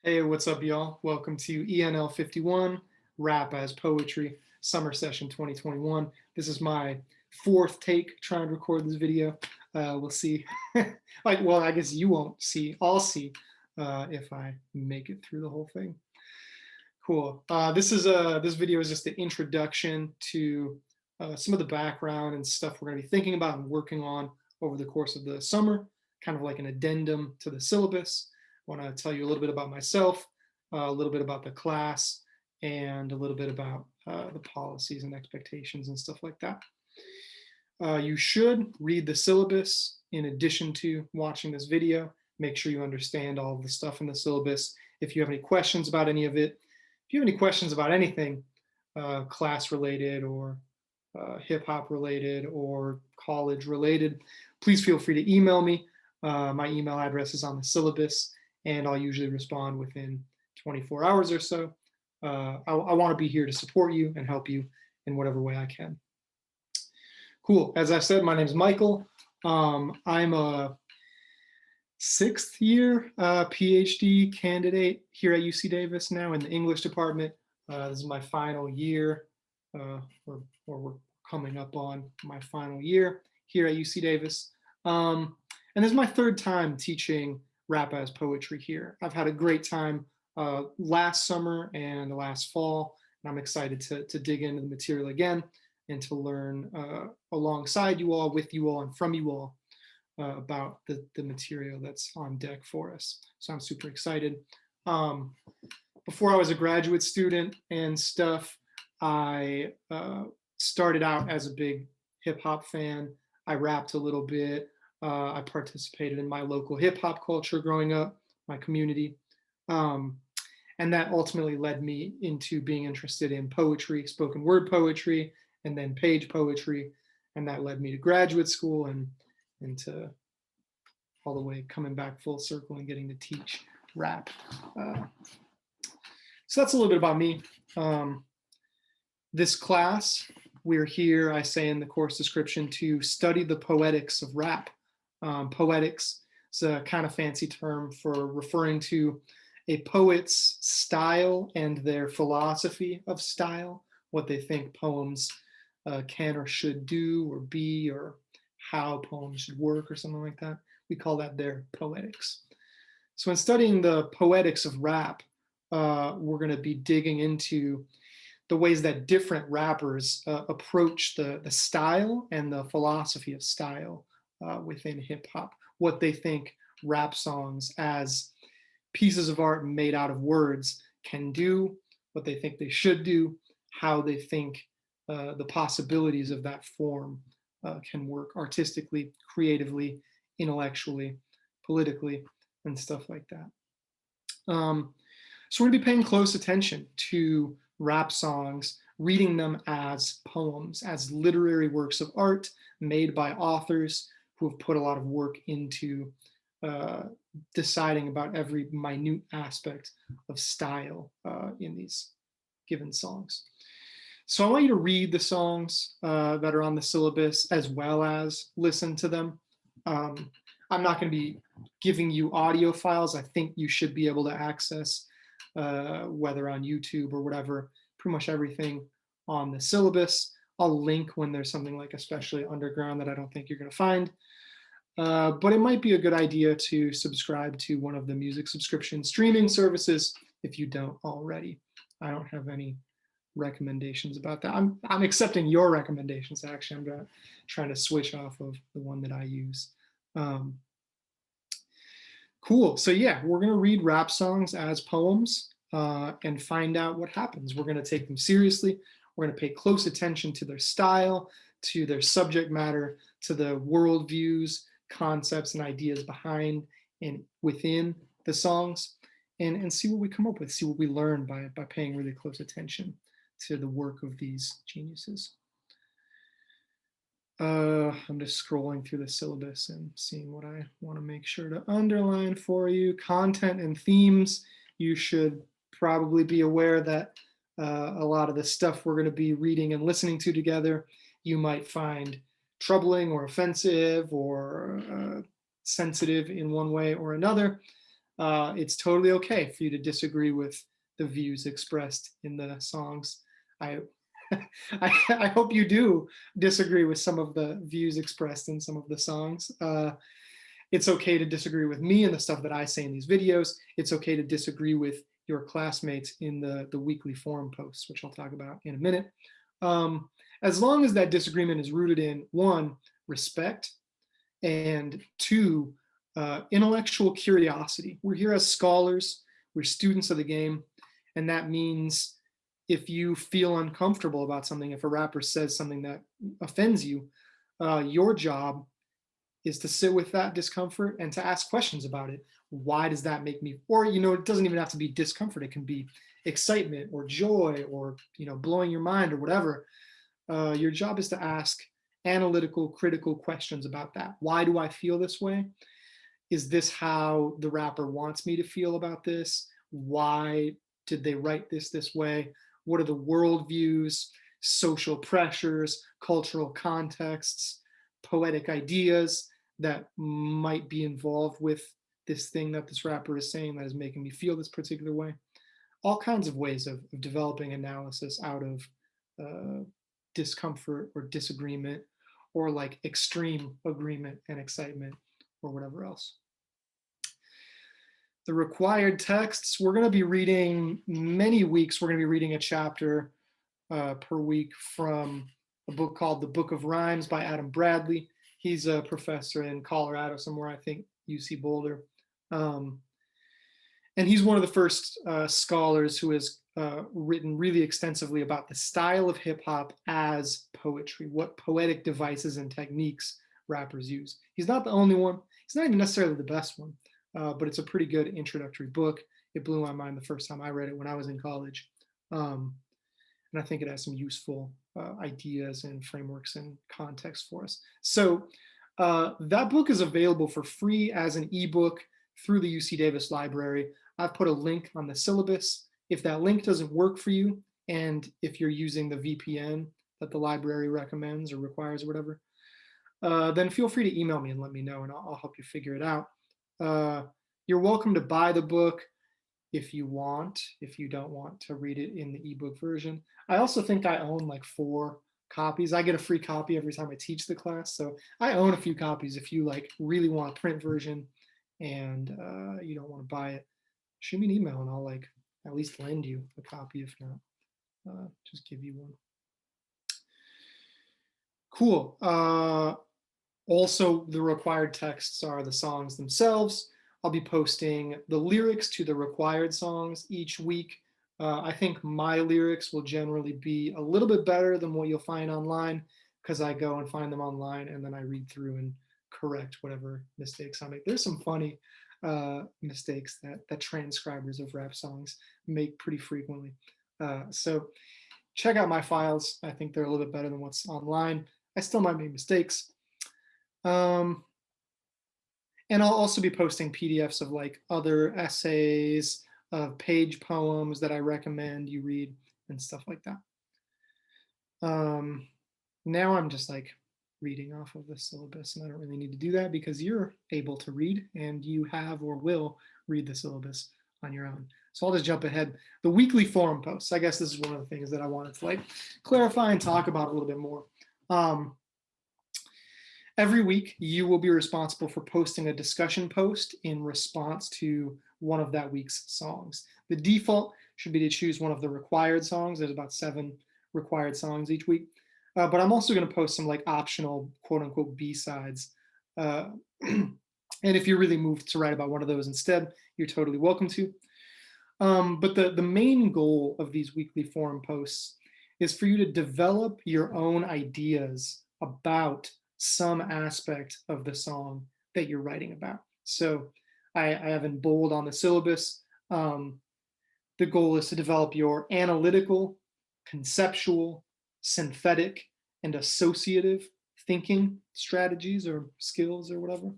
Hey, what's up, y'all? Welcome to ENL 51, Rap as Poetry, Summer Session 2021. This is my fourth take trying to record this video. We'll see. I guess you won't see. I'll see if I make it through the whole thing. Cool. This video is just an introduction to some of the background and stuff we're going to be thinking about and working on over the course of the summer, kind of like an addendum to the syllabus. I want to tell you a little bit about myself, a little bit about the class, and a little bit about the policies and expectations and stuff like that. You should read the syllabus in addition to watching this video. Make sure you understand all of the stuff in the syllabus. If you have any questions about any of it, if you have any questions about anything class related or hip hop related or college related, please feel free to email me. My email address is on the syllabus, and I'll usually respond within 24 hours or so. I want to be here to support you and help you in whatever way I can. Cool. As I said, my name is Michael. I'm a sixth year PhD candidate here at UC Davis now in the English department. This is my final year, or we're coming up on my final year here at UC Davis. And this is my third time teaching rap as poetry here. I've had a great time last summer and last fall, and I'm excited to dig into the material again and to learn alongside you all, with you all, and from you all about the material that's on deck for us. So I'm super excited. Before I was a graduate student and stuff, I started out as a big hip hop fan. I rapped a little bit. I participated in my local hip hop culture growing up, my community. And that ultimately led me into being interested in poetry, spoken word poetry, and then page poetry. And that led me to graduate school and to all the way coming back full circle and getting to teach rap. So that's a little bit about me. This class, we're here, I say in the course description, to study the poetics of rap. Poetics is a kind of fancy term for referring to a poet's style and their philosophy of style, what they think poems can or should do or be, or how poems should work or something like that. We call that their poetics. So in studying the poetics of rap, we're going to be digging into the ways that different rappers approach the style and the philosophy of style within hip hop, what they think rap songs as pieces of art made out of words can do, what they think they should do, how they think the possibilities of that form can work artistically, creatively, intellectually, politically, and stuff like that. So we're going to be paying close attention to rap songs, reading them as poems, as literary works of art made by authors who have put a lot of work into deciding about every minute aspect of style in these given songs. So I want you to read the songs that are on the syllabus as well as listen to them. I'm not going to be giving you audio files. I think you should be able to access, whether on YouTube or whatever, pretty much everything on the syllabus. I'll link when there's something like especially underground that I don't think you're going to find. But it might be a good idea to subscribe to one of the music subscription streaming services if you don't already. I don't have any recommendations about that. I'm accepting your recommendations, actually. I'm trying to switch off of the one that I use. Cool. So yeah, we're going to read rap songs as poems and find out what happens. We're going to take them seriously. We're going to pay close attention to their style, to their subject matter, to the worldviews, concepts, and ideas behind and within the songs, and see what we come up with, see what we learn by paying really close attention to the work of these geniuses. I'm just scrolling through the syllabus and seeing what I want to make sure to underline for you. Content and themes. You should probably be aware that a lot of the stuff we're going to be reading and listening to together, you might find troubling or offensive or sensitive in one way or another. It's totally okay for you to disagree with the views expressed in the songs. I, I hope you do disagree with some of the views expressed in some of the songs. It's okay to disagree with me and the stuff that I say in these videos. It's okay to disagree with your classmates in the weekly forum posts, which I'll talk about in a minute. As long as that disagreement is rooted in, one, respect, and two, intellectual curiosity. We're here as scholars, we're students of the game, and that means if you feel uncomfortable about something, if a rapper says something that offends you, your job is to sit with that discomfort and to ask questions about it. Why does that make me, or, it doesn't even have to be discomfort. It can be excitement or joy or, blowing your mind or whatever. Your job is to ask analytical, critical questions about that. Why do I feel this way? Is this how the rapper wants me to feel about this? Why did they write this way? What are the worldviews, social pressures, cultural contexts, poetic ideas that might be involved with this thing that this rapper is saying that is making me feel this particular way? All kinds of ways of developing analysis out of discomfort or disagreement, or like extreme agreement and excitement, or whatever else. The required texts, we're going to be reading many weeks. We're going to be reading a chapter per week from a book called The Book of Rhymes by Adam Bradley. He's a professor in Colorado somewhere, I think UC Boulder. And he's one of the first scholars who has written really extensively about the style of hip hop as poetry, what poetic devices and techniques rappers use. He's not the only one. He's not even necessarily the best one, but it's a pretty good introductory book. It blew my mind the first time I read it when I was in college. And I think it has some useful ideas and frameworks and context for us. So that book is available for free as an ebook through the UC Davis library. I've put a link on the syllabus. If that link doesn't work for you, and if you're using the VPN that the library recommends or requires or whatever, then feel free to email me and let me know, and I'll help you figure it out. You're welcome to buy the book if you want, if you don't want to read it in the ebook version. I also think I own like 4 copies. I get a free copy every time I teach the class. So I own a few copies. If you like really want a print version and you don't want to buy it, shoot me an email and I'll like at least lend you a copy. If not, just give you one. Cool. Also, the required texts are the songs themselves. I'll be posting the lyrics to the required songs each week. I think my lyrics will generally be a little bit better than what you'll find online, because I go and find them online and then I read through and correct whatever mistakes I make. There's some funny mistakes that transcribers of rap songs make pretty frequently. So check out my files. I think they're a little bit better than what's online. I still might make mistakes. And I'll also be posting PDFs of like other essays, page poems that I recommend you read and stuff like that. Now I'm just like reading off of the syllabus, and I don't really need to do that because you're able to read and you have or will read the syllabus on your own. So I'll just jump ahead. The weekly forum posts, I guess this is one of the things that I wanted to like clarify and talk about a little bit more. Every week, you will be responsible for posting a discussion post in response to one of that week's songs. The default should be to choose one of the required songs. There's about 7 required songs each week. But I'm also going to post some like optional quote unquote B-sides. And if you're really moved to write about one of those instead, you're totally welcome to. But the main goal of these weekly forum posts is for you to develop your own ideas about some aspect of the song that you're writing about. So I have in bold on the syllabus, the goal is to develop your analytical, conceptual, synthetic, and associative thinking strategies or skills or whatever.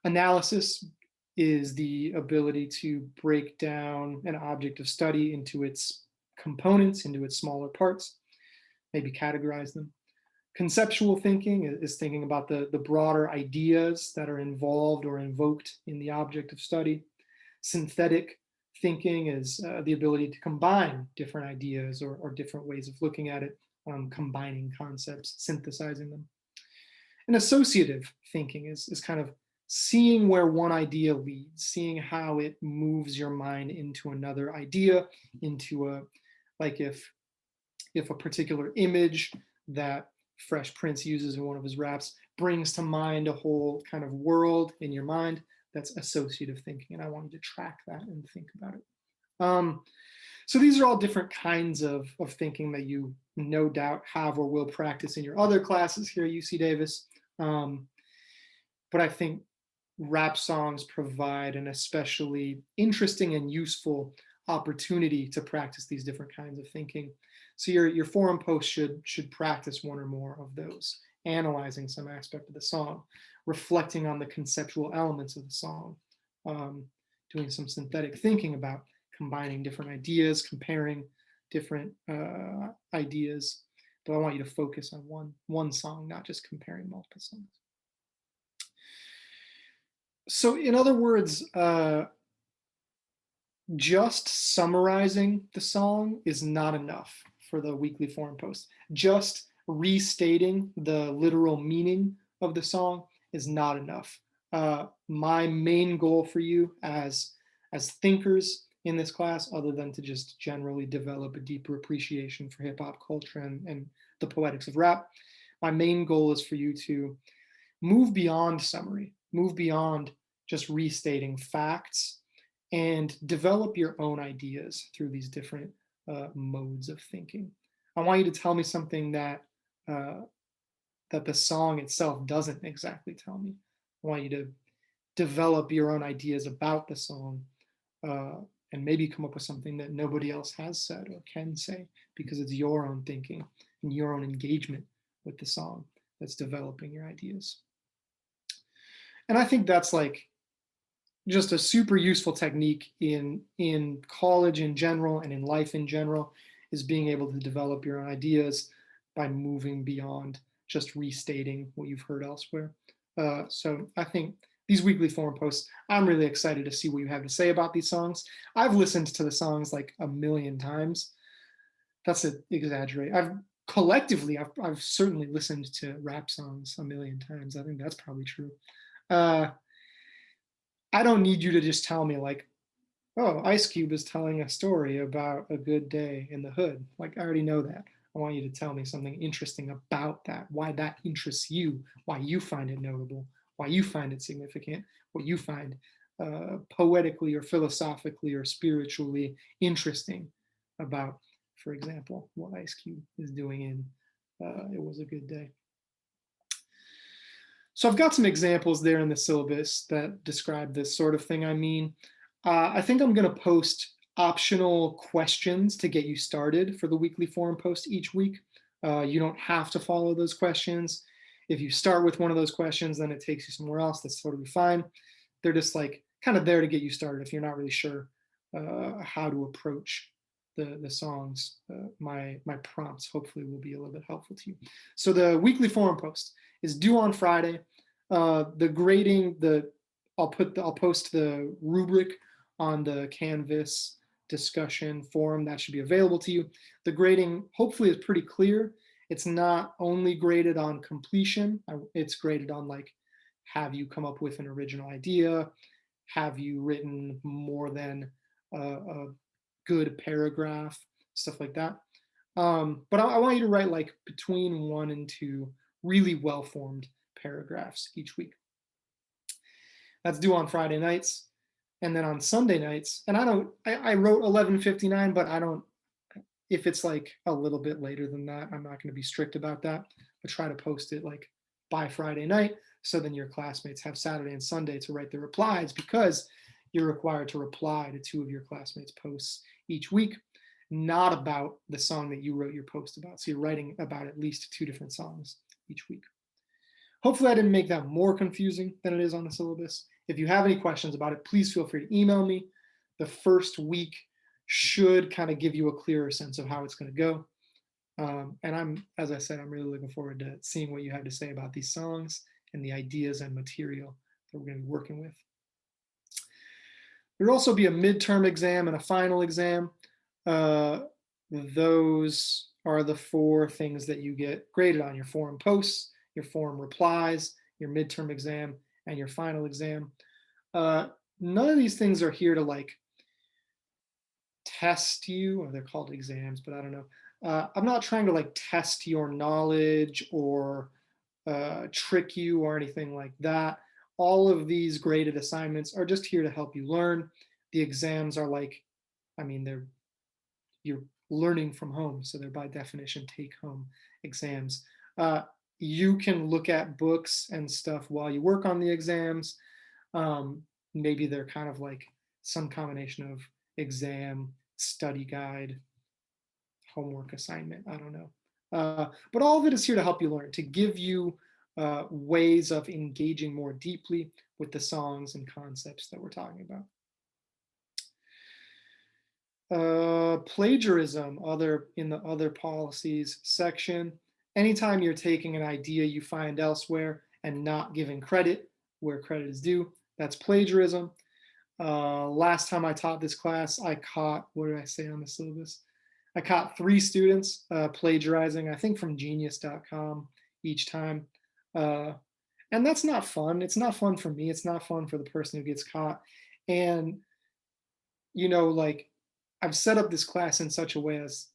Analysis is the ability to break down an object of study into its components, into its smaller parts, maybe categorize them. Conceptual thinking is thinking about the broader ideas that are involved or invoked in the object of study. Synthetic thinking is the ability to combine different ideas or different ways of looking at it, combining concepts, synthesizing them. And associative thinking is kind of seeing where one idea leads, seeing how it moves your mind into another idea, into a, like if a particular image that Fresh Prince uses in one of his raps brings to mind a whole kind of world in your mind, that's associative thinking. And I wanted to track that and think about it. So these are all different kinds of thinking that you no doubt have or will practice in your other classes here at UC Davis. But I think rap songs provide an especially interesting and useful opportunity to practice these different kinds of thinking. So your forum post should practice one or more of those, analyzing some aspect of the song, reflecting on the conceptual elements of the song, doing some synthetic thinking about combining different ideas, comparing different ideas. But I want you to focus on one song, not just comparing multiple songs. So in other words, just summarizing the song is not enough for the weekly forum post. Just restating the literal meaning of the song is not enough. My main goal for you as thinkers in this class, other than to just generally develop a deeper appreciation for hip hop culture and the poetics of rap, my main goal is for you to move beyond summary, move beyond just restating facts, and develop your own ideas through these different modes of thinking. I want you to tell me something that the song itself doesn't exactly tell me. I want you to develop your own ideas about the song and maybe come up with something that nobody else has said or can say, because it's your own thinking and your own engagement with the song that's developing your ideas. And I think that's like just a super useful technique in college in general and in life in general, is being able to develop your own ideas by moving beyond just restating what you've heard elsewhere. So I think these weekly forum posts, I'm really excited to see what you have to say about these songs. I've listened to the songs like a million times. That's an exaggerate. Collectively, I've certainly listened to rap songs a million times. I think that's probably true. I don't need you to just tell me like, oh, Ice Cube is telling a story about a good day in the hood. Like, I already know that. I want you to tell me something interesting about that, why that interests you, why you find it notable, why you find it significant, what you find poetically or philosophically or spiritually interesting about, for example, what Ice Cube is doing in It Was a Good Day. So I've got some examples there in the syllabus that describe this sort of thing I mean. I think I'm going to post optional questions to get you started for the weekly forum post each week. You don't have to follow those questions. If you start with one of those questions, then it takes you somewhere else. That's totally fine. They're just like kind of there to get you started if you're not really sure how to approach the songs. My prompts hopefully will be a little bit helpful to you. So the weekly forum post is due on Friday. The grading, I'll post the rubric on the Canvas discussion forum that should be available to you. The grading hopefully is pretty clear. It's not only graded on completion, it's graded on like, have you come up with an original idea? Have you written more than a good paragraph, stuff like that. But I want you to write like between 1 and 2 really well-formed paragraphs each week. That's due on Friday nights. And then on Sunday nights, and I wrote 11:59, but I don't, if it's like a little bit later than that, I'm not going to be strict about that, but try to post it like by Friday night. So then your classmates have Saturday and Sunday to write their replies, because you're required to reply to 2 of your classmates' posts each week, not about the song that you wrote your post about. So you're writing about at least 2 different songs each week. Hopefully I didn't make that more confusing than it is on the syllabus. If you have any questions about it, please feel free to email me. The first week should kind of give you a clearer sense of how it's going to go. And as I said, I'm really looking forward to seeing what you have to say about these songs and the ideas and material that we're going to be working with. There'll also be a midterm exam and a final exam. Those are the 4 things that you get graded on: your forum posts, your forum replies, your midterm exam, and your final exam. None of these things are here to like test you, or they're called exams, but I don't know. I'm not trying to like test your knowledge or trick you or anything like that. All of these graded assignments are just here to help you learn. The exams are like, I mean, you're learning from home, so they're by definition take-home exams. You can look at books and stuff while you work on the exams. Maybe they're kind of like some combination of exam, study guide, homework assignment. I don't know. But all of it is here to help you learn, to give you ways of engaging more deeply with the songs and concepts that we're talking about. Plagiarism, in the other policies section. Anytime you're taking an idea you find elsewhere and not giving credit where credit is due, that's plagiarism. Last time I taught this class, I caught, what did I say on the syllabus? I caught 3 students plagiarizing, I think from genius.com each time. And that's not fun. It's not fun for me. It's not fun for the person who gets caught. And, like, I've set up this class in such a way as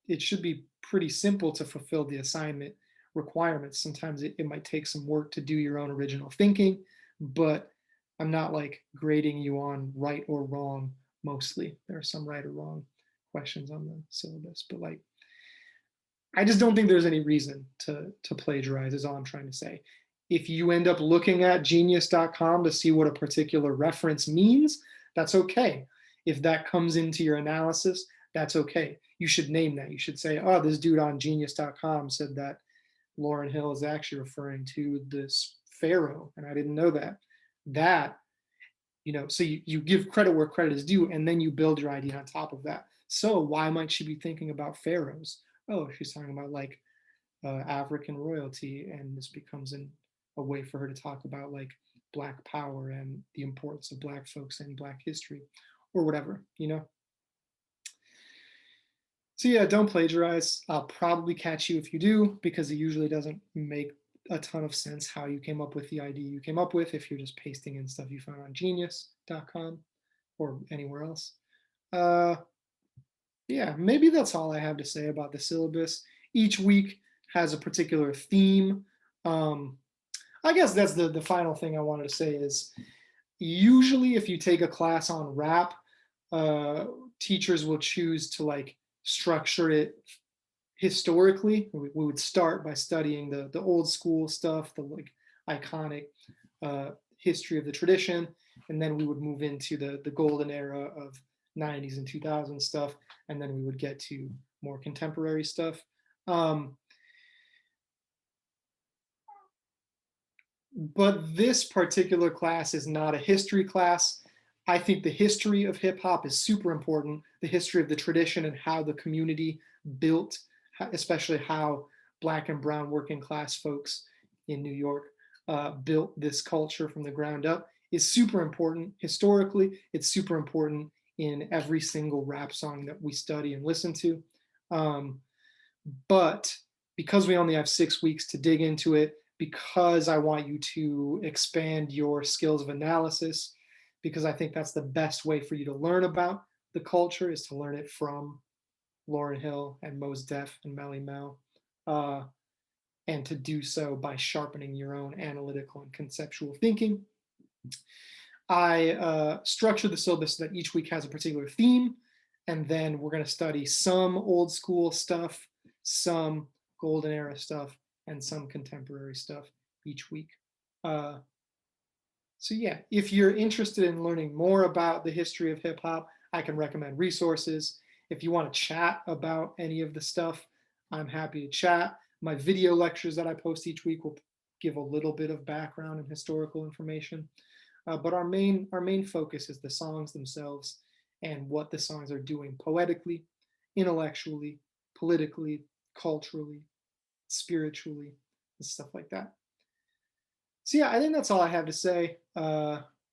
it should be pretty simple to fulfill the assignment requirements. Sometimes it might take some work to do your own original thinking, but I'm not like grading you on right or wrong mostly. There are some right or wrong questions on the syllabus, but like, I just don't think there's any reason to plagiarize, is all I'm trying to say. If you end up looking at genius.com to see what a particular reference means, that's okay. If that comes into your analysis, that's okay. You should name that. You should say, oh, this dude on genius.com said that Lauryn Hill is actually referring to this pharaoh, and I didn't know that. So you give credit where credit is due, and then you build your idea on top of that. So why might she be thinking about pharaohs? Oh, she's talking about like African royalty, and this becomes a way for her to talk about like Black power and the importance of Black folks and Black history, or whatever. So yeah, don't plagiarize. I'll probably catch you if you do, because it usually doesn't make a ton of sense how you came up with the idea you came up with if you're just pasting in stuff you found on genius.com or anywhere else. Yeah, maybe that's all I have to say about the syllabus. Each week has a particular theme. I guess that's the final thing I wanted to say is, usually if you take a class on rap, teachers will choose to like structure it historically. We would start by studying the old school stuff, the like iconic history of the tradition, and then we would move into the golden era of 90s and 2000s stuff, and then we would get to more contemporary stuff. But this particular class is not a history class. I think the history of hip hop is super important, the history of the tradition and how the community built, especially how Black and brown working class folks in New York built this culture from the ground up, is super important historically. It's super important in every single rap song that we study and listen to. But because we only have 6 weeks to dig into it, because I want you to expand your skills of analysis, because I think that's the best way for you to learn about the culture, is to learn it from Lauryn Hill and Mos Def and Melly Mel, and to do so by sharpening your own analytical and conceptual thinking. I structure the syllabus so that each week has a particular theme, and then we're going to study some old school stuff, some golden era stuff, and some contemporary stuff each week. So yeah, if you're interested in learning more about the history of hip hop, I can recommend resources. If you want to chat about any of the stuff, I'm happy to chat. My video lectures that I post each week will give a little bit of background and historical information. But our main focus is the songs themselves and what the songs are doing poetically, intellectually, politically, culturally, spiritually, and stuff like that. So yeah, I think that's all I have to say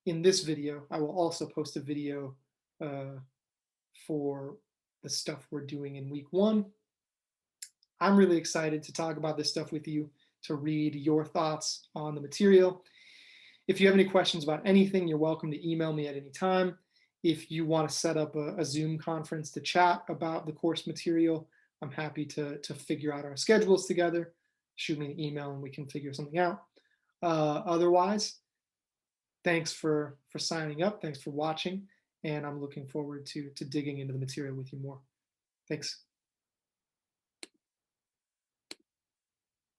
in this video. I will also post a video for the stuff we're doing in week 1. I'm really excited to talk about this stuff with you, to read your thoughts on the material. If you have any questions about anything, you're welcome to email me at any time. If you want to set up a Zoom conference to chat about the course material, I'm happy to figure out our schedules together. Shoot me an email and we can figure something out. Otherwise, thanks for signing up. Thanks for watching. And I'm looking forward to digging into the material with you more. Thanks.